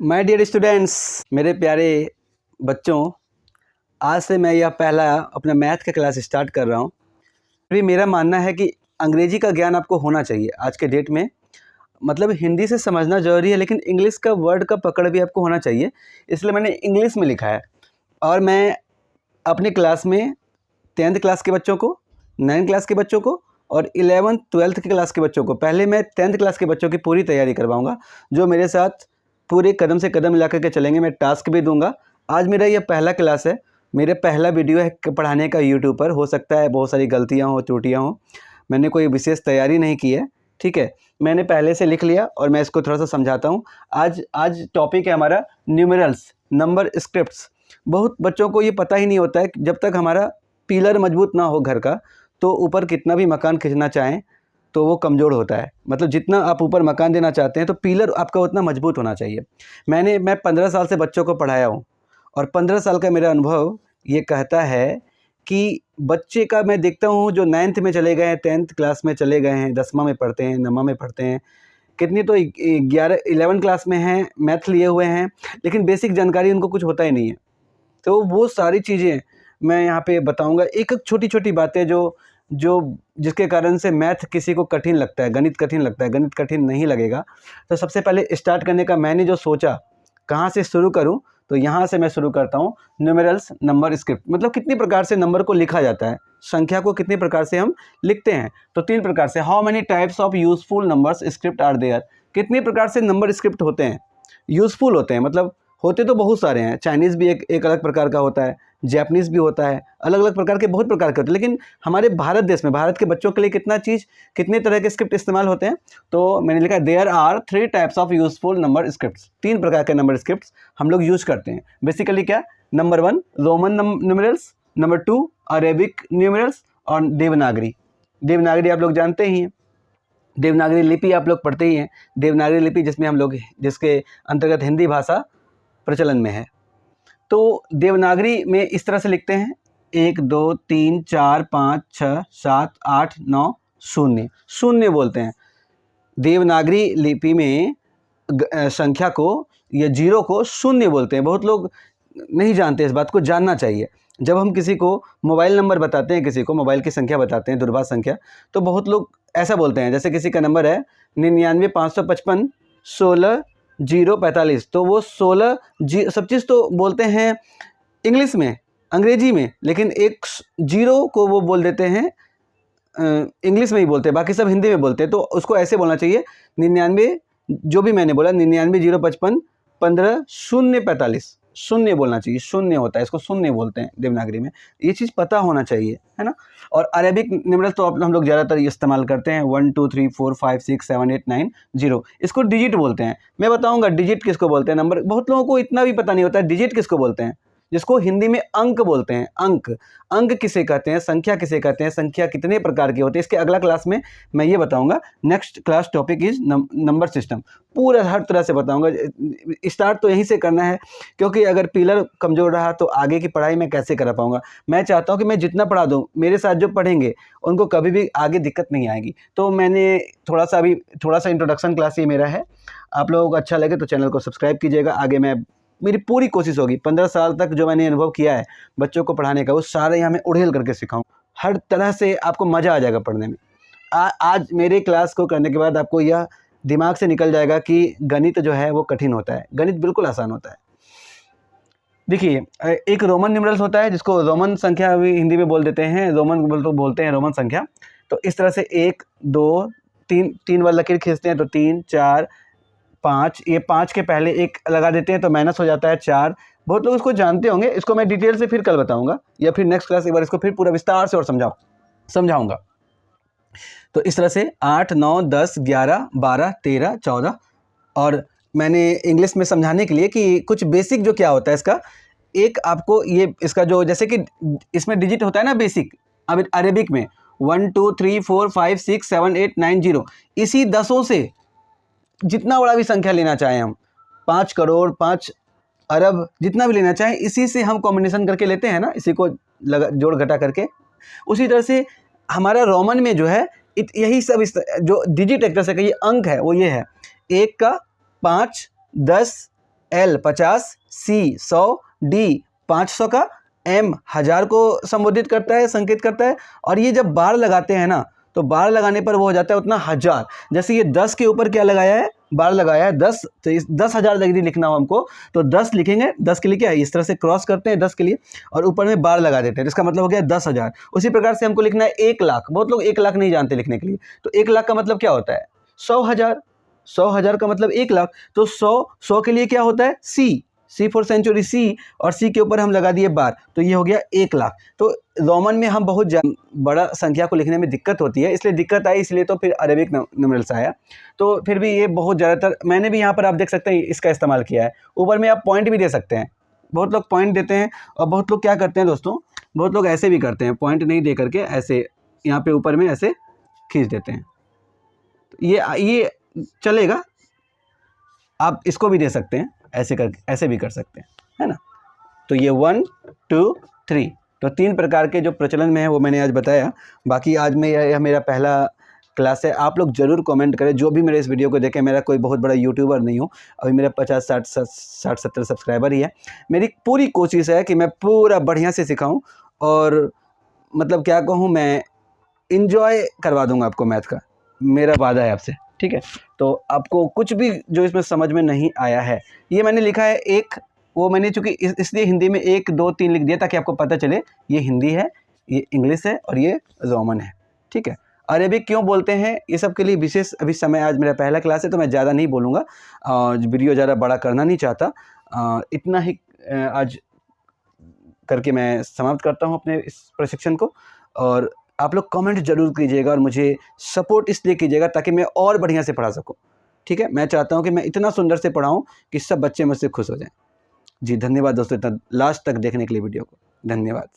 My dear students, मेरे प्यारे बच्चों, आज से मैं यह पहला अपना मैथ का क्लास स्टार्ट कर रहा हूँ। अभी मेरा मानना है कि अंग्रेजी का ज्ञान आपको होना चाहिए आज के डेट में। मतलब हिंदी से समझना ज़रूरी है, लेकिन इंग्लिश का वर्ड का पकड़ भी आपको होना चाहिए, इसलिए मैंने इंग्लिश में लिखा है। और मैं अपनी क्लास में 10th क्लास के बच्चों को, 9th क्लास के बच्चों को और 11th 12th की क्लास के बच्चों को, पहले मैं 10th क्लास के बच्चों की पूरी तैयारी करवाऊँगा, जो मेरे साथ पूरे कदम से कदम मिला करके चलेंगे। मैं टास्क भी दूंगा। आज मेरा यह पहला क्लास है, मेरा पहला वीडियो है पढ़ाने का यूट्यूब पर। हो सकता है बहुत सारी गलतियां हो, त्रुटियां हो, मैंने कोई विशेष तैयारी नहीं की है, ठीक है। मैंने पहले से लिख लिया और मैं इसको थोड़ा सा समझाता हूँ। आज टॉपिक है हमारा न्यूमेरल्स, नंबर स्क्रिप्ट्स। बहुत बच्चों को ये पता ही नहीं होता है कि जब तक हमारा पिलर मजबूत ना हो घर का, तो ऊपर कितना भी मकान खींचना चाहें तो वो कमज़ोर होता है। मतलब जितना आप ऊपर मकान देना चाहते हैं तो पिलर आपका उतना मजबूत होना चाहिए। मैं 15 साल से बच्चों को पढ़ाया हूँ और 15 साल का मेरा अनुभव ये कहता है कि बच्चे का मैं देखता हूँ जो 9th में चले गए हैं, 10th क्लास में चले गए हैं, 10वां में पढ़ते हैं, 9वां में पढ़ते हैं, कितनी तो 11 क्लास में हैं, मैथ लिए हुए हैं, लेकिन बेसिक जानकारी उनको कुछ होता ही नहीं है। तो वो सारी चीज़ें मैं यहाँ पे बताऊँगा, एक एक छोटी छोटी बातें जो जिसके कारण से मैथ किसी को कठिन लगता है, गणित कठिन लगता है। गणित कठिन नहीं लगेगा। तो सबसे पहले स्टार्ट करने का मैंने जो सोचा, कहाँ से शुरू करूँ, तो यहाँ से मैं शुरू करता हूँ। न्यूमेरल्स, नंबर स्क्रिप्ट, मतलब कितनी प्रकार से नंबर को लिखा जाता है, संख्या को कितनी प्रकार से हम लिखते हैं। तो 3 प्रकार से। How many types of useful numbers script are there, कितनी प्रकार से नंबर स्क्रिप्ट होते हैं, यूजफुल होते हैं। मतलब होते तो बहुत सारे हैं, चाइनीज़ भी एक अलग प्रकार का होता है, जैपनीज़ भी होता है, अलग अलग प्रकार के बहुत प्रकार के होते हैं। लेकिन हमारे भारत देश में, भारत के बच्चों के लिए कितने तरह के स्क्रिप्ट इस्तेमाल होते हैं, तो मैंने लिखा there are 3 types of useful number scripts. 3 प्रकार के नंबर स्क्रिप्ट्स हम लोग यूज करते हैं। बेसिकली क्या, number 1 Roman numerals, number 2 Arabic numerals और देवनागरी। देवनागरी आप लोग जानते ही हैं, देवनागरी लिपि आप लोग पढ़ते ही हैं। देवनागरी लिपि जिसके अंतर्गत हिंदी भाषा प्रचलन में है। तो देवनागरी में इस तरह से लिखते हैं 1 2 3 4 5 6 7 8 9 0, शून्य बोलते हैं। देवनागरी लिपि में संख्या को या जीरो को शून्य बोलते हैं। बहुत लोग नहीं जानते, इस बात को जानना चाहिए। जब हम किसी को मोबाइल नंबर बताते हैं, किसी को मोबाइल की संख्या बताते हैं, दूरभाष संख्या, तो बहुत लोग ऐसा बोलते हैं, जैसे किसी का नंबर है 99 555 16 045, तो वो 16 सब चीज़ तो बोलते हैं इंग्लिश में, अंग्रेजी में, लेकिन एक जीरो को वो बोल देते हैं इंग्लिश में ही बोलते हैं, बाकी सब हिंदी में बोलते हैं। तो उसको ऐसे बोलना चाहिए 99, जो भी मैंने बोला 99 055 15 045, शून्य बोलना चाहिए। शून्य होता है, इसको शून्य बोलते हैं देवनागरी में। ये चीज़ पता होना चाहिए, है ना। और अरेबिक न्यूमेरल्स तो हम लोग ज़्यादातर इस्तेमाल करते हैं 1 2 3 4 5 6 7 8 9 0, इसको डिजिट बोलते हैं। मैं बताऊंगा डिजिट किसको बोलते हैं। नंबर, बहुत लोगों को इतना भी पता नहीं होता है डिजिट किसको बोलते हैं, जिसको हिंदी में अंक बोलते हैं। अंक किसे कहते हैं, संख्या किसे कहते हैं, संख्या कितने प्रकार की होती है, इसके अगला क्लास में मैं ये बताऊंगा। Next class topic is number system, पूरा हर तरह से बताऊंगा। स्टार्ट तो यहीं से करना है, क्योंकि अगर पिलर कमज़ोर रहा तो आगे की पढ़ाई मैं कैसे कर पाऊंगा। मैं चाहता हूं कि मैं जितना पढ़ा दूं, मेरे साथ जो पढ़ेंगे उनको कभी भी आगे दिक्कत नहीं आएगी। तो मैंने थोड़ा सा इंट्रोडक्शन क्लास ये मेरा है। आप लोगों को अच्छा लगे तो चैनल को सब्सक्राइब कीजिएगा। आगे मेरी पूरी कोशिश होगी 15 साल तक जो मैंने अनुभव किया है बच्चों को पढ़ाने का, वो सारे यहाँ मैं उड़ेल करके सिखाऊं। हर तरह से आपको मज़ा आ जाएगा पढ़ने में। आज मेरे क्लास को करने के बाद आपको यह दिमाग से निकल जाएगा कि गणित जो है वो कठिन होता है, गणित बिल्कुल आसान होता है। देखिए, एक रोमन न्यूमेरल्स होता है, जिसको रोमन संख्या भी हिंदी में बोल देते हैं, रोमन बोलते हैं रोमन संख्या। तो इस तरह से 1 2 3 वाला लकीर खींचते हैं तो 3 4 5, ये 5 के पहले 1 लगा देते हैं तो माइनस हो जाता है 4। बहुत लोग इसको जानते होंगे, इसको मैं डिटेल से फिर कल बताऊंगा, या फिर नेक्स्ट क्लास एक बार इसको फिर पूरा विस्तार से और समझाऊंगा। तो इस तरह से 8 9 10 11 12 13 14। और मैंने इंग्लिश में समझाने के लिए कि कुछ बेसिक जो क्या होता है इसका, एक आपको ये इसका जो, जैसे कि इसमें डिजिट होता है ना बेसिक, अब अरेबिक में 1 2 3 4 5 6 7 8 9 0, इसी 10 से जितना बड़ा भी संख्या लेना चाहें हम, 5 करोड़ 5 अरब जितना भी लेना चाहें, इसी से हम कॉम्बिनेशन करके लेते हैं ना, इसी को जोड़ घटा करके। उसी तरह से हमारा रोमन में जो है यही सब जो डिजिट एक तरह से कहिए अंक है, वो ये है 1 का 5 10 L 50, C 100, D 500 का, M 1000 को संबोधित करता है, संकेत करता है। और ये जब बार लगाते हैं ना, तो बार लगाने पर वो हो जाता है उतना 1000। जैसे ये 10 के ऊपर क्या लगाया है, बार लगाया है 10, तो इस 10,000 डिग्री लिखना हो हमको तो 10 लिखेंगे। 10 के लिए क्या है, इस तरह से क्रॉस करते हैं 10 के लिए और ऊपर में बार लगा देते हैं, इसका मतलब हो गया 10,000। उसी प्रकार से हमको लिखना है 1 लाख। बहुत लोग 1 लाख नहीं जानते लिखने के लिए, तो 1 लाख का मतलब क्या होता है 100,000। 100,000 का मतलब 1 लाख। तो 100 के लिए क्या होता है C फॉर सेंचुरी, C, और C के ऊपर हम लगा दिए बार, तो ये हो गया 1 लाख। तो रोमन में हम बहुत बड़ा संख्या को लिखने में दिक्कत होती है, इसलिए दिक्कत आई, इसलिए तो फिर अरेबिक न्यूमेरल्स आया। तो फिर भी ये बहुत ज़्यादातर मैंने भी यहाँ पर आप देख सकते हैं इसका इस्तेमाल किया है। ऊपर में आप पॉइंट भी दे सकते हैं, बहुत लोग पॉइंट देते हैं और बहुत लोग क्या करते हैं दोस्तों, बहुत लोग ऐसे भी करते हैं, पॉइंट नहीं दे करके ऐसे यहाँ पे ऊपर में ऐसे खींच देते हैं। ये चलेगा, आप इसको भी दे सकते हैं, ऐसे भी कर सकते हैं, है ना। तो ये 1 2 3, तो 3 प्रकार के जो प्रचलन में है वो मैंने आज बताया। बाकी आज में यह मेरा पहला क्लास है। आप लोग ज़रूर कमेंट करें, जो भी मेरे इस वीडियो को देखें। मेरा कोई बहुत बड़ा यूट्यूबर नहीं हूँ, अभी मेरा 50-60-70 सब्सक्राइबर ही है। मेरी पूरी कोशिश है कि मैं पूरा बढ़िया से सिखाऊँ और मतलब क्या कहूँ, मैं इंजॉय करवा दूँगा आपको मैथ का, मेरा वादा है आपसे, ठीक है। तो आपको कुछ भी जो इसमें समझ में नहीं आया है, ये मैंने लिखा है एक, वो मैंने चूँकि इसलिए हिंदी में 1 2 3 लिख दिया ताकि आपको पता चले ये हिंदी है, ये इंग्लिश है और ये रोमन है, ठीक है। अरेबिक क्यों बोलते हैं ये सब के लिए विशेष अभी समय, आज मेरा पहला क्लास है तो मैं ज़्यादा नहीं बोलूँगा, वीडियो ज़्यादा बड़ा करना नहीं चाहता। इतना ही आज करके मैं समाप्त करता हूँ अपने इस प्रशिक्षण को। और आप लोग कमेंट जरूर कीजिएगा और मुझे सपोर्ट इसलिए कीजिएगा ताकि मैं और बढ़िया से पढ़ा सकूं, ठीक है। मैं चाहता हूं कि मैं इतना सुंदर से पढ़ाऊं कि सब बच्चे मुझसे खुश हो जाएं। जी धन्यवाद दोस्तों, इतना लास्ट तक देखने के लिए वीडियो को, धन्यवाद।